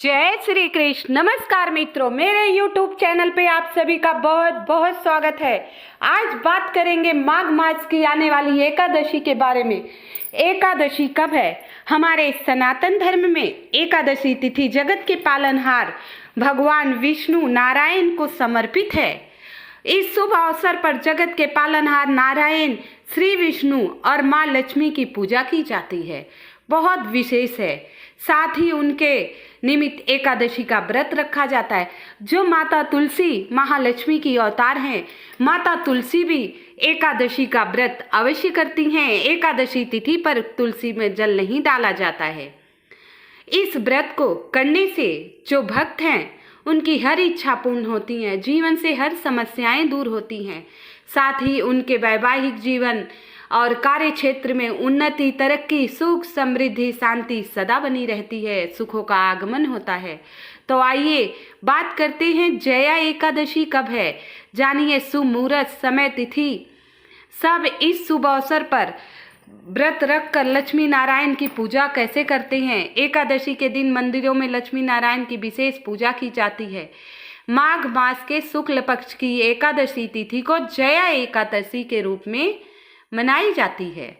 जय श्री कृष्ण। नमस्कार मित्रों, मेरे YouTube चैनल पे आप सभी का बहुत बहुत स्वागत है। आज बात करेंगे माघ मास की आने वाली एकादशी के बारे में। एकादशी कब है? हमारे सनातन धर्म में एकादशी तिथि जगत के पालनहार भगवान विष्णु नारायण को समर्पित है। इस शुभ अवसर पर जगत के पालनहार नारायण श्री विष्णु और माँ लक्ष्मी की पूजा की जाती है, बहुत विशेष है। साथ ही उनके निमित्त एकादशी का व्रत रखा जाता है। जो माता तुलसी महालक्ष्मी की अवतार हैं, माता तुलसी भी एकादशी का व्रत अवश्य करती हैं। एकादशी तिथि पर तुलसी में जल नहीं डाला जाता है। इस व्रत को करने से जो भक्त हैं उनकी हर इच्छा पूर्ण होती है, जीवन से हर समस्याएं दूर होती हैं। साथ ही उनके वैवाहिक जीवन और कार्य क्षेत्र में उन्नति, तरक्की, सुख, समृद्धि, शांति सदा बनी रहती है, सुखों का आगमन होता है। तो आइए बात करते हैं जया एकादशी कब है। जानिए शुभ मुहूर्त, समय, तिथि सब इस शुभ अवसर पर व्रत रखकर लक्ष्मी नारायण की पूजा कैसे करते हैं। एकादशी के दिन मंदिरों में लक्ष्मी नारायण की विशेष पूजा की जाती है। माघ मास के शुक्ल पक्ष की एकादशी तिथि को जया एकादशी के रूप में मनाई जाती है।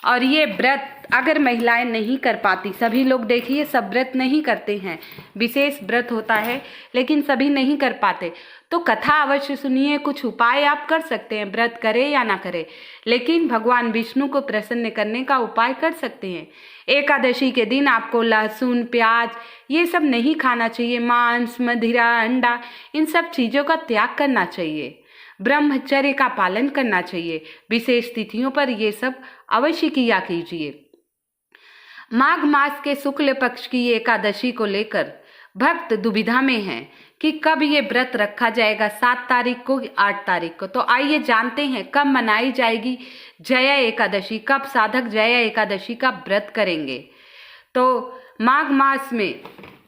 और ये व्रत अगर महिलाएं नहीं कर पाती, सभी लोग देखिए सब व्रत नहीं करते हैं, विशेष व्रत होता है लेकिन सभी नहीं कर पाते, तो कथा अवश्य सुनिए। कुछ उपाय आप कर सकते हैं, व्रत करें या ना करें, लेकिन भगवान विष्णु को प्रसन्न करने का उपाय कर सकते हैं। एकादशी के दिन आपको लहसुन, प्याज ये सब नहीं खाना चाहिए। मांस, मदिरा, अंडा इन सब चीज़ों का त्याग करना चाहिए। ब्रह्मचर्य का पालन करना चाहिए। विशेष तिथियों पर ये सब अवश्य किया कीजिए। माघ मास के शुक्ल पक्ष की एकादशी को लेकर भक्त दुविधा में हैं कि कब ये व्रत रखा जाएगा, 7 तारीख को, 8 तारीख को। तो आइए जानते हैं कब मनाई जाएगी जया एकादशी, कब साधक जया एकादशी का व्रत करेंगे। तो माघ मास में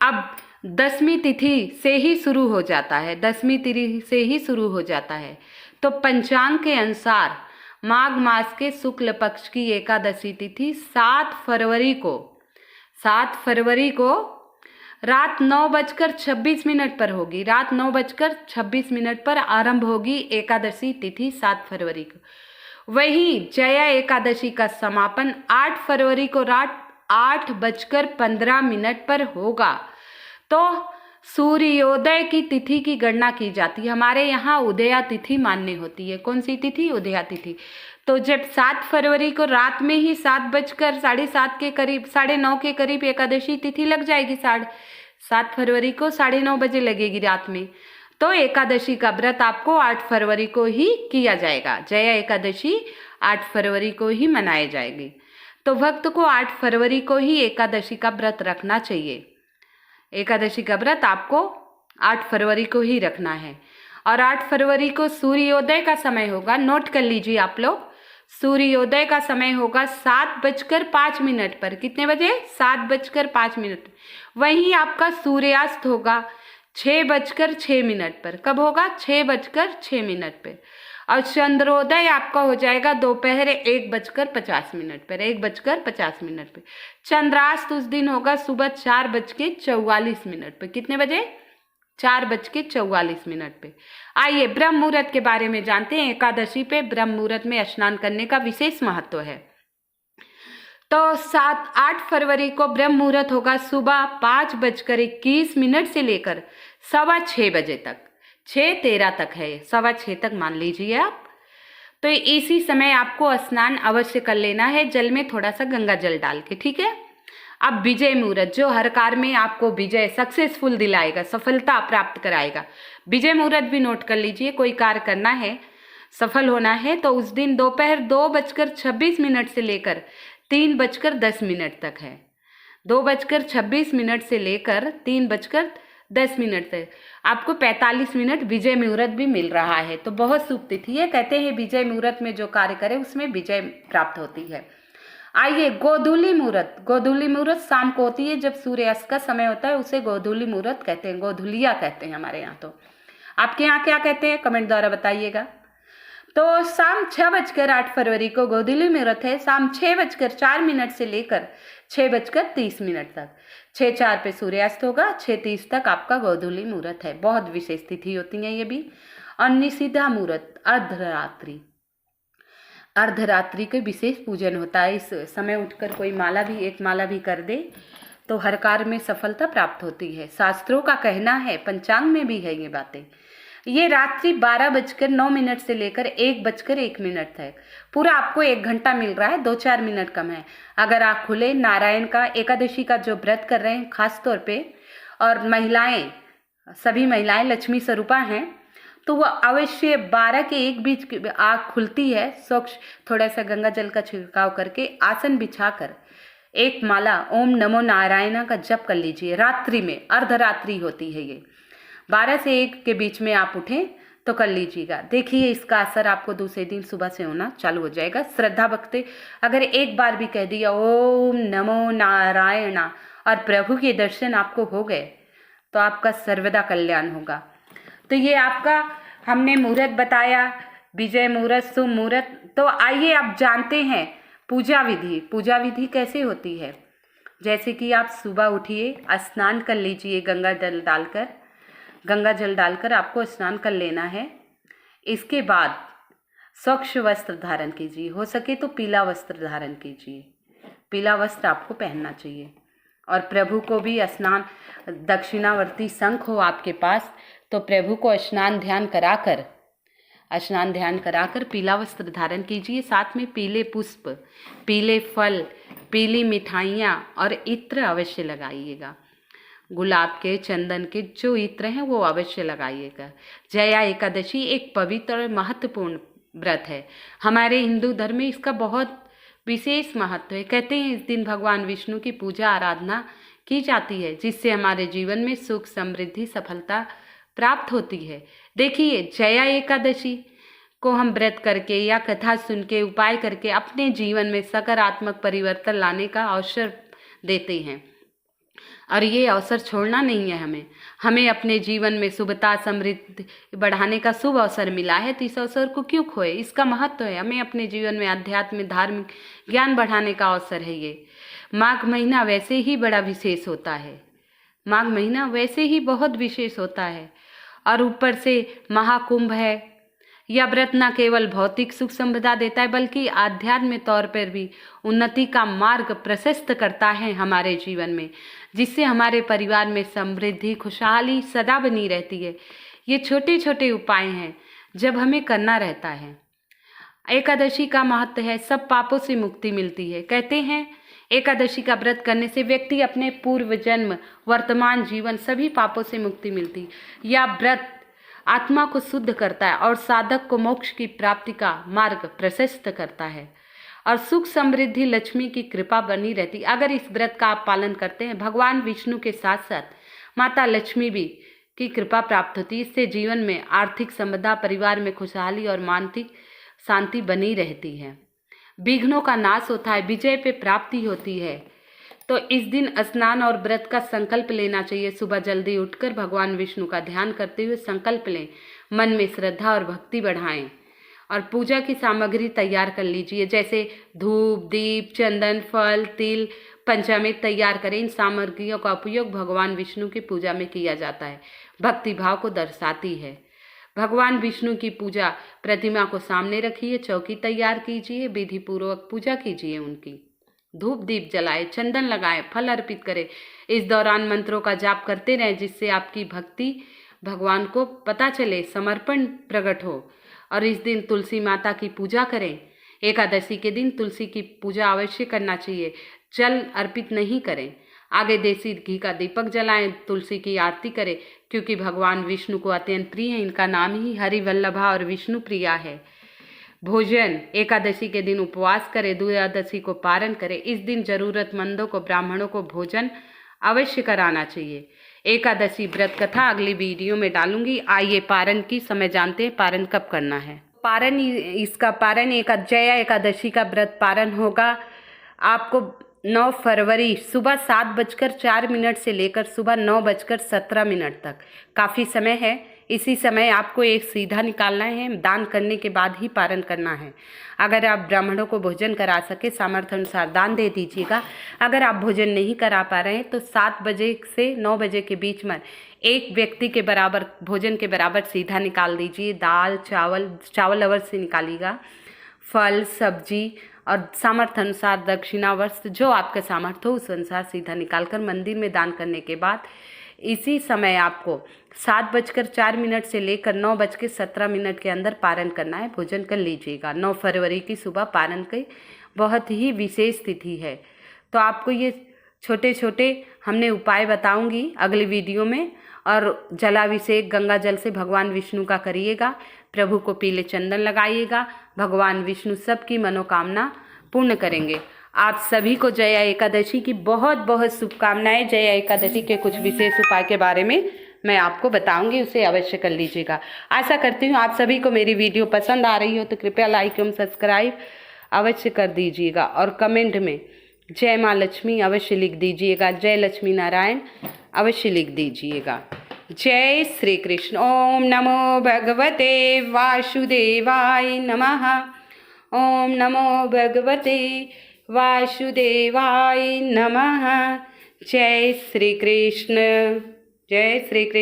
अब 10वीं तिथि से ही शुरू हो जाता है, 10वीं तिथि से ही शुरू हो जाता है। तो पंचांग के अनुसार माघ मास के शुक्ल पक्ष की एकादशी तिथि 7 फरवरी को रात 9:26 पर होगी। रात 9:26 पर आरंभ होगी एकादशी तिथि 7 फरवरी को। वहीं जया एकादशी का समापन 8 फरवरी को रात 8:15 पर होगा। तो सूर्योदय की तिथि की गणना की जाती है। हमारे यहाँ उदया तिथि मान्य होती है। कौन सी तिथि? उदया तिथि। तो जब 7 फरवरी को रात में ही 7:07 के करीब, 9:30 के करीब एकादशी तिथि लग जाएगी। 7 फरवरी को 9:30 बजे लगेगी रात में। तो एकादशी का व्रत आपको 8 फरवरी को ही किया जाएगा। जया एकादशी 8 फरवरी को ही मनाई जाएगी। तो भक्त को 8 फरवरी को ही एकादशी का व्रत रखना चाहिए। एकादशी का व्रत आपको 8 फरवरी को ही रखना है। और 8 फरवरी को सूर्योदय का समय होगा, नोट कर लीजिए आप लोग। सूर्योदय का समय होगा 7:05 पर। कितने बजे? 7:05। वहीं आपका सूर्यास्त होगा 6:06 पर। कब होगा? 6:06 पर। और चंद्रोदय आपका हो जाएगा दोपहर 1:50 पर। 1:50 पर। चंद्रास्त उस दिन होगा सुबह 4:44 पर। कितने बजे? 4:44 पे। आइए ब्रह्म मुहूर्त के बारे में जानते हैं। एकादशी पे ब्रह्म मुहूर्त में स्नान करने का विशेष महत्व है। तो 8 फरवरी को ब्रह्म मुहूर्त होगा सुबह 5:21 से लेकर 6:15 बजे तक, 6:13 तक है, 6:15 तक मान लीजिए आप। तो इसी समय आपको स्नान अवश्य कर लेना है, जल में थोड़ा सा गंगा जल डाल के, ठीक है। अब विजय मुहूर्त, जो हर कार्य में आपको विजय, सक्सेसफुल दिलाएगा, सफलता प्राप्त कराएगा। विजय मुहूर्त भी नोट कर लीजिए। कोई कार्य करना है, सफल होना है, तो उस दिन दोपहर 2:26 से लेकर 3:10 तक है। 2:26 से लेकर 3:10 तक आपको 45 मिनट विजय मुहूर्त भी मिल रहा है। तो बहुत शुभ तिथि है। कहते हैं विजय मुहूर्त में जो कार्य करे उसमें विजय प्राप्त होती है। आइए गोधूली मुहूर्त। गोधूली मुहूर्त शाम को होती है, जब सूर्यास्त का समय होता है उसे गोधूली मुहूर्त कहते हैं, गोधूलिया कहते हैं हमारे यहाँ। तो आपके यहाँ क्या कहते हैं कमेंट द्वारा बताइएगा। तो शाम 6:08 फरवरी को गोधूली मुहूर्त है, शाम 6:04 से लेकर 6:30 तक। 6:04 पे सूर्यास्त होगा, 6:30 तक आपका गोधूली मुहूर्त है। बहुत विशेष तिथि होती है ये भी। और निषिद्धा मुहूर्त अर्धरात्रि, अर्धरात्रि के विशेष पूजन होता है। इस समय उठकर कोई माला भी, एक माला भी कर दे तो हर कार्य में सफलता प्राप्त होती है। शास्त्रों का कहना है, पंचांग में भी है ये बातें। ये रात्रि 12:09 से लेकर 1:01 तक पूरा आपको 1 घंटा मिल रहा है, 2-4 मिनट कम है। अगर आप खुले नारायण का, एकादशी का जो व्रत कर रहे हैं खास तौर पे, और महिलाएं, सभी महिलाएं लक्ष्मी स्वरूपा हैं, तो वह अवश्य 12 के 1 बीच आँख खुलती है, स्वच्छ थोड़ा सा गंगा जल का छिड़काव करके आसन बिछाकर एक माला ओम नमो नारायण का जप कर लीजिए। रात्रि में, अर्धरात्रि होती है ये, 12 से 1 के बीच में आप उठें तो कर लीजिएगा। देखिए इसका असर आपको दूसरे दिन सुबह से होना चालू हो जाएगा। श्रद्धा भक्ति अगर एक बार भी कह दिया ओम नमो नारायण और प्रभु के दर्शन आपको हो गए तो आपका सर्वदा कल्याण होगा। तो ये आपका हमने मुहूर्त बताया, विजय मुहूर्त, शुभ मुहूर्त। तो आइए आप जानते हैं पूजा विधि। पूजा विधि कैसे होती है? जैसे कि आप सुबह उठिए, स्नान कर लीजिए गंगा जल डालकर आपको स्नान कर लेना है। इसके बाद स्वच्छ वस्त्र धारण कीजिए, हो सके तो पीला वस्त्र धारण कीजिए, पीला वस्त्र आपको पहनना चाहिए। और प्रभु को भी स्नान, दक्षिणावर्ती शंख हो आपके पास तो प्रभु को स्नान ध्यान कराकर पीला वस्त्र धारण कीजिए। साथ में पीले पुष्प, पीले फल, पीली मिठाइयाँ और इत्र अवश्य लगाइएगा। गुलाब के, चंदन के जो इत्र हैं वो अवश्य लगाइएगा। जया एकादशी एक पवित्र और महत्वपूर्ण व्रत है। हमारे हिंदू धर्म में इसका बहुत विशेष महत्व है। कहते हैं इस दिन भगवान विष्णु की पूजा आराधना की जाती है, जिससे हमारे जीवन में सुख, समृद्धि, सफलता प्राप्त होती है। देखिए जया एकादशी को हम व्रत करके या कथा सुन के, उपाय करके अपने जीवन में सकारात्मक परिवर्तन लाने का अवसर देते हैं। और ये अवसर छोड़ना नहीं है हमें अपने जीवन में शुभता, समृद्धि बढ़ाने का शुभ अवसर मिला है तो इस अवसर को क्यों खोए। इसका महत्व है, हमें अपने जीवन में आध्यात्मिक, धार्मिक ज्ञान बढ़ाने का अवसर है ये। माघ महीना वैसे ही बड़ा विशेष होता है, माघ महीना वैसे ही बहुत विशेष होता है। और ऊपर से महाकुंभ है। यह व्रत न केवल भौतिक सुख संपदा देता है बल्कि आध्यात्मिक तौर पर भी उन्नति का मार्ग प्रशस्त करता है हमारे जीवन में, जिससे हमारे परिवार में समृद्धि, खुशहाली सदा बनी रहती है। ये छोटे छोटे उपाय हैं जब हमें करना रहता है। एकादशी का महत्व है, सब पापों से मुक्ति मिलती है। कहते हैं एकादशी का व्रत करने से व्यक्ति अपने पूर्व जन्म, वर्तमान जीवन सभी पापों से मुक्ति मिलती। यह व्रत आत्मा को शुद्ध करता है और साधक को मोक्ष की प्राप्ति का मार्ग प्रशस्त करता है और सुख, समृद्धि, लक्ष्मी की कृपा बनी रहती। अगर इस व्रत का आप पालन करते हैं, भगवान विष्णु के साथ साथ माता लक्ष्मी भी की कृपा प्राप्त होती है। इससे जीवन में आर्थिक संपदा, परिवार में खुशहाली और मानसिक शांति बनी रहती है। विघ्नों का नाश होता है, विजय पे प्राप्ति होती है। तो इस दिन स्नान और व्रत का संकल्प लेना चाहिए। सुबह जल्दी उठकर भगवान विष्णु का ध्यान करते हुए संकल्प लें, मन में श्रद्धा और भक्ति बढ़ाएं और पूजा की सामग्री तैयार कर लीजिए। जैसे धूप, दीप, चंदन, फल, तिल, पंचामृत तैयार करें। इन सामग्रियों का उपयोग भगवान विष्णु की पूजा में किया जाता है, भक्ति भाव को दर्शाती है। भगवान विष्णु की पूजा प्रतिमा को सामने रखिए, चौकी तैयार कीजिए, विधि पूर्वक पूजा कीजिए उनकी। धूप दीप जलाए, चंदन लगाए, फल अर्पित करें। इस दौरान मंत्रों का जाप करते रहें जिससे आपकी भक्ति भगवान को पता चले, समर्पण प्रकट हो। और इस दिन तुलसी माता की पूजा करें। एकादशी के दिन तुलसी की पूजा अवश्य करना चाहिए, जल अर्पित नहीं करें। आगे देसी घी का दीपक जलाएं, तुलसी की आरती करें, क्योंकि भगवान विष्णु को अत्यंत प्रिय है। इनका नाम ही हरिवल्लभा और विष्णु प्रिया है। भोजन, एकादशी के दिन उपवास करें, द्वादशी को पारण करें। इस दिन जरूरतमंदों को, ब्राह्मणों को भोजन अवश्य कराना चाहिए। एकादशी व्रत कथा अगली वीडियो में डालूंगी। आइए पारण की समय जानते हैं, पारण कब करना है। पारण जया एकादशी का व्रत पारण होगा आपको 9 फरवरी सुबह 7:04 से लेकर सुबह 9:17 तक। काफ़ी समय है, इसी समय आपको एक सीधा निकालना है, दान करने के बाद ही पारण करना है। अगर आप ब्राह्मणों को भोजन करा सके सामर्थ्य अनुसार दान दे दीजिएगा। अगर आप भोजन नहीं करा पा रहे हैं तो 7 बजे से 9 बजे के बीच में एक व्यक्ति के बराबर भोजन के बराबर सीधा निकाल दीजिए। दाल चावल अवश्य निकालिएगा, फल सब्जी और सामर्थ्य अनुसार दक्षिणा वस्त्र जो आपका सामर्थ्य हो उस अनुसार सीधा निकालकर मंदिर में दान करने के बाद इसी समय आपको 7:04 से लेकर 9:17 के अंदर पारण करना है। भोजन कर लीजिएगा। 9 फरवरी की सुबह पारण की बहुत ही विशेष तिथि है। तो आपको ये छोटे छोटे हमने उपाय बताऊंगी अगली वीडियो में। और जलाभिषेक गंगा जल से भगवान विष्णु का करिएगा। प्रभु को पीले चंदन लगाइएगा। भगवान विष्णु सबकी मनोकामना पूर्ण करेंगे। आप सभी को जया एकादशी की बहुत बहुत शुभकामनाएं। जया एकादशी के कुछ विशेष उपाय के बारे में मैं आपको बताऊंगी, उसे अवश्य कर लीजिएगा। आशा करती हूँ आप सभी को मेरी वीडियो पसंद आ रही हो तो कृपया लाइक एवं सब्सक्राइब अवश्य कर दीजिएगा। और कमेंट में जय माँ लक्ष्मी अवश्य लिख दीजिएगा। जय लक्ष्मी नारायण अवश्य लिख दीजिएगा। जय श्री कृष्ण। ओम नमो भगवते वासुदेवाय नमः। ओम नमो भगवते वासुदेवाय नमः। जय श्री कृष्ण। जय श्री कृष्ण।